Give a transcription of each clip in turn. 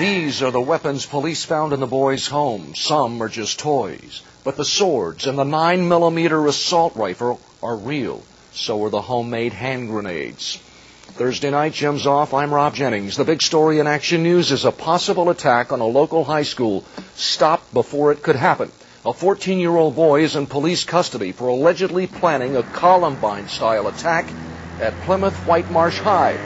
These are the weapons police found in the boy's home. Some are just toys. But the swords and the 9mm assault rifle are real. So are the homemade hand grenades. Thursday night, Jim's off. I'm Rob Jennings. The big story in Action News is a possible attack on a local high school stopped before it could happen. A 14-year-old boy is in police custody for allegedly planning a Columbine-style attack at Plymouth Whitemarsh High.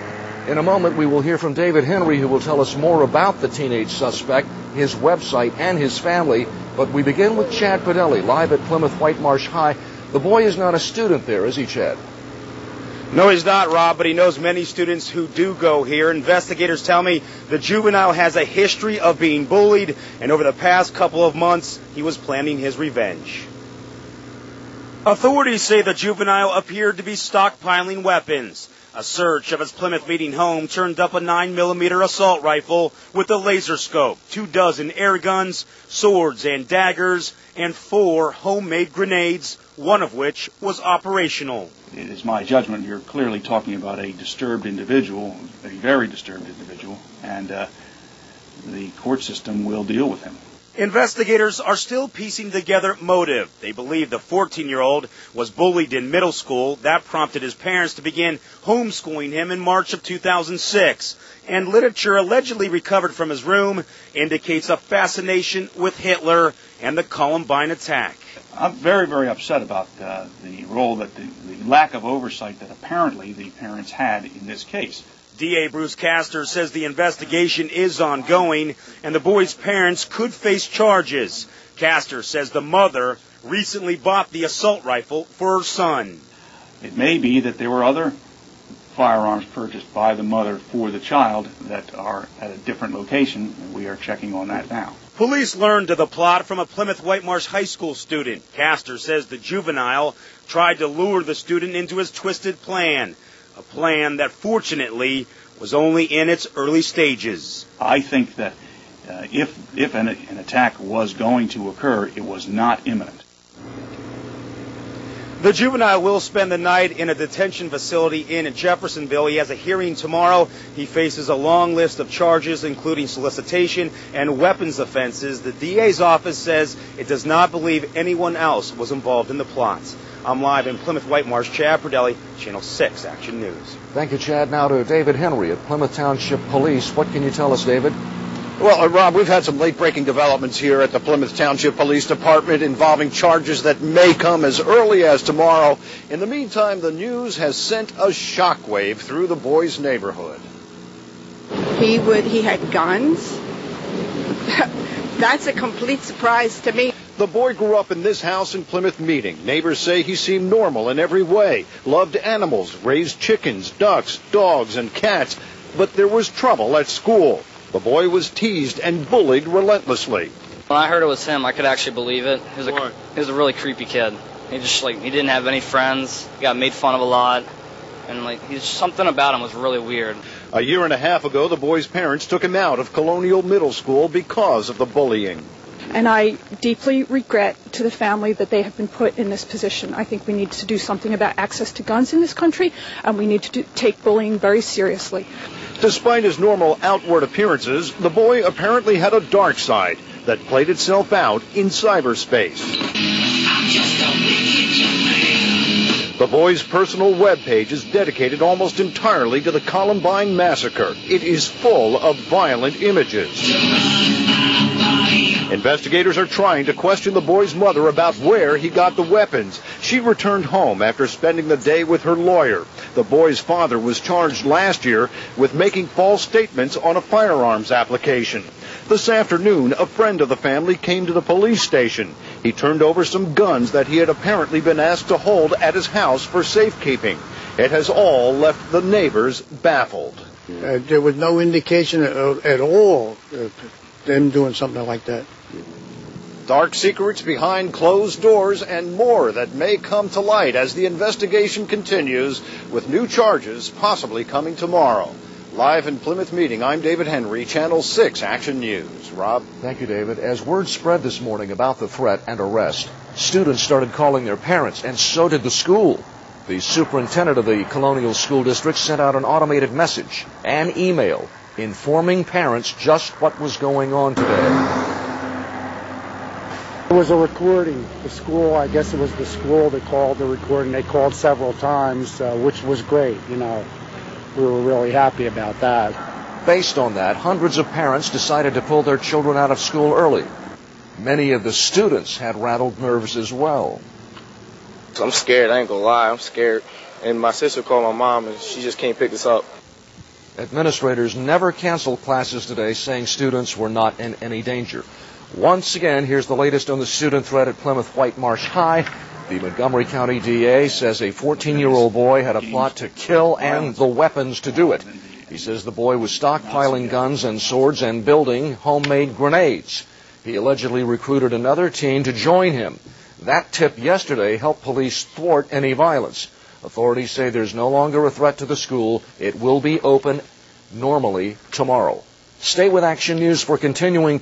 In a moment, we will hear from David Henry, who will tell us more about the teenage suspect, his website, and his family. But we begin with Chad Padelli, live at Plymouth Whitemarsh High. The boy is not a student there, is he, Chad? No, he's not, Rob, but he knows many students who do go here. Investigators tell me the juvenile has a history of being bullied, and over the past couple of months, he was planning his revenge. Authorities say the juvenile appeared to be stockpiling weapons. A search of his Plymouth meeting home turned up a 9mm assault rifle with a laser scope, 24 air guns, swords and daggers, and 4 homemade grenades, one of which was operational. It is my judgment you're clearly talking about a disturbed individual, a very disturbed individual, and the court system will deal with him. Investigators are still piecing together motive. They believe the 14-year-old was bullied in middle school. That prompted his parents to begin homeschooling him in March of 2006. And literature allegedly recovered from his room indicates a fascination with Hitler and the Columbine attack. I'm very, very upset about the role that the lack of oversight that apparently the parents had in this case. DA Bruce Castor says the investigation is ongoing and the boy's parents could face charges. Castor says the mother recently bought the assault rifle for her son. It may be that there were other firearms purchased by the mother for the child that are at a different location, and we are checking on that now. Police learned of the plot from a Plymouth Whitemarsh High School student. Castor says the juvenile tried to lure the student into his twisted plan. A plan that, fortunately, was only in its early stages. I think that if an attack was going to occur, it was not imminent. The juvenile will spend the night in a detention facility in Jeffersonville. He has a hearing tomorrow. He faces a long list of charges, including solicitation and weapons offenses. The DA's office says it does not believe anyone else was involved in the plot. I'm live in Plymouth Whitemarsh. Chad Padelli, Channel 6 Action News. Thank you, Chad. Now to David Henry at Plymouth Township Police. What can you tell us, David? Well, Rob, we've had some late-breaking developments here at the Plymouth Township Police Department involving charges that may come as early as tomorrow. In the meantime, the news has sent a shockwave through the boy's neighborhood. He had guns. That's a complete surprise to me. The boy grew up in this house in Plymouth Meeting. Neighbors say he seemed normal in every way, loved animals, raised chickens, ducks, dogs, and cats. But there was trouble at school. The boy was teased and bullied relentlessly. When I heard it was him, I could actually believe it. He was a really creepy kid. He didn't have any friends. He got made fun of a lot. And something about him was really weird. A year and a half ago, the boy's parents took him out of Colonial Middle School because of the bullying. And I deeply regret to the family that they have been put in this position. I think we need to do something about access to guns in this country, and we need to take bullying very seriously. Despite his normal outward appearances, the boy apparently had a dark side that played itself out in cyberspace. The boy's personal webpage is dedicated almost entirely to the Columbine massacre. It is full of violent images. Investigators are trying to question the boy's mother about where he got the weapons. She returned home after spending the day with her lawyer. The boy's father was charged last year with making false statements on a firearms application. This afternoon, a friend of the family came to the police station. He turned over some guns that he had apparently been asked to hold at his house for safekeeping. It has all left the neighbors baffled. There was no indication at all of them doing something like that. Dark secrets behind closed doors and more that may come to light as the investigation continues, with new charges possibly coming tomorrow. Live in Plymouth Meeting, I'm David Henry, Channel 6 Action News. Rob? Thank you, David. As word spread this morning about the threat and arrest, students started calling their parents, and so did the school. The superintendent of the Colonial School District sent out an automated message, an email, informing parents just what was going on today. It was a recording. The school, I guess it was the school that called the recording. They called several times, which was great. We were really happy about that. Based on that, hundreds of parents decided to pull their children out of school early. Many of the students had rattled nerves as well. I'm scared, I ain't gonna lie, I'm scared. And my sister called my mom and she just can't pick us up. Administrators never canceled classes today, saying students were not in any danger. Once again, here's the latest on the student threat at Plymouth Whitemarsh High. The Montgomery County DA says a 14-year-old boy had a plot to kill and the weapons to do it. He says the boy was stockpiling guns and swords and building homemade grenades. He allegedly recruited another teen to join him. That tip yesterday helped police thwart any violence. Authorities say there's no longer a threat to the school. It will be open normally tomorrow. Stay with Action News for continuing